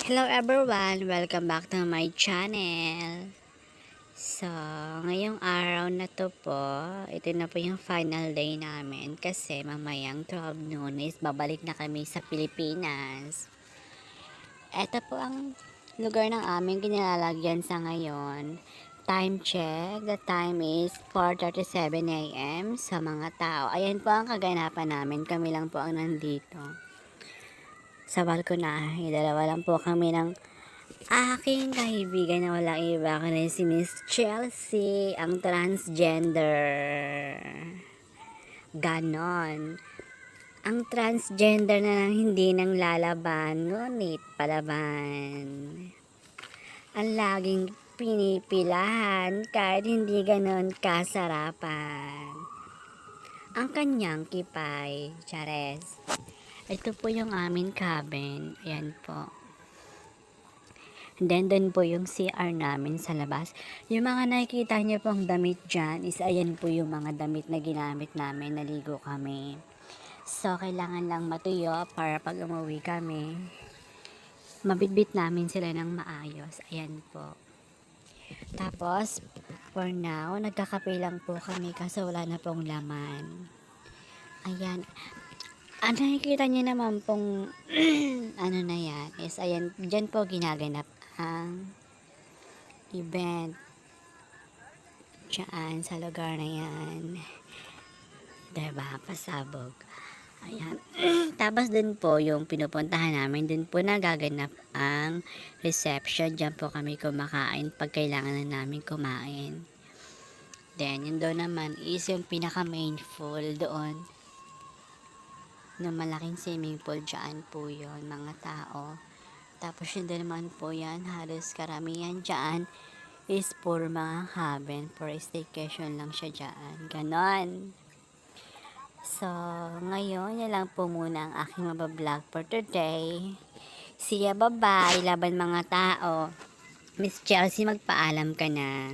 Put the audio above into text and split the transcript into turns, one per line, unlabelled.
Hello everyone! Welcome back to my channel. So, ngayong araw na to po, ito na po yung final day namin kasi mamayang 12 noon is babalik na kami sa Pilipinas. Ito po ang lugar ng aming kinilalagyan sa ngayon. Time check, the time is 4:37 a.m. sa mga tao. Ayan po ang kaganapan namin, kami lang po ang nandito. Sa balkonahe, dalawa lang po kami ng aking kaibigan na walang iba kundi si Miss Chelsea, ang transgender. Ganon. Ang transgender na lang hindi nang lalaban, ngunit palaban. Ang laging pinipilahan kahit hindi ganon kasarapan. Ang kanyang kipay, Chares. Ito po yung aming cabin. Ayan po. Then, doon po yung CR namin sa labas. Yung mga nakikita niyo pong damit dyan is ayan po yung mga damit na ginamit namin. Naligo kami. So, kailangan lang matuyo para pag umuwi kami, mabitbit namin sila ng maayos. Ayan po. Tapos, for now, nagkakape lang po kami kasi wala na pong laman. Ayan. Nakikita niyo naman pong ano na yan is ayan, dyan po ginaganap ang event dyan sa lugar na yan, diba, pasabog. Ayan. Tapos dun po yung pinupuntahan namin, dun po nagaganap ang reception. Dyan po kami kumakain pag kailangan na namin kumain. Then yun doon naman is yung pinaka main pool doon, no malaking swimming pool. Dyan po yun mga tao. Tapos yun din naman po yan, halos karamihan dyan is for mga cabin, for staycation lang siya dyan. Ganon. So, ngayon, yan lang po muna ang aking mabablog for today. See ya, bye-bye, laban mga tao. Miss Chelsea, magpaalam ka na.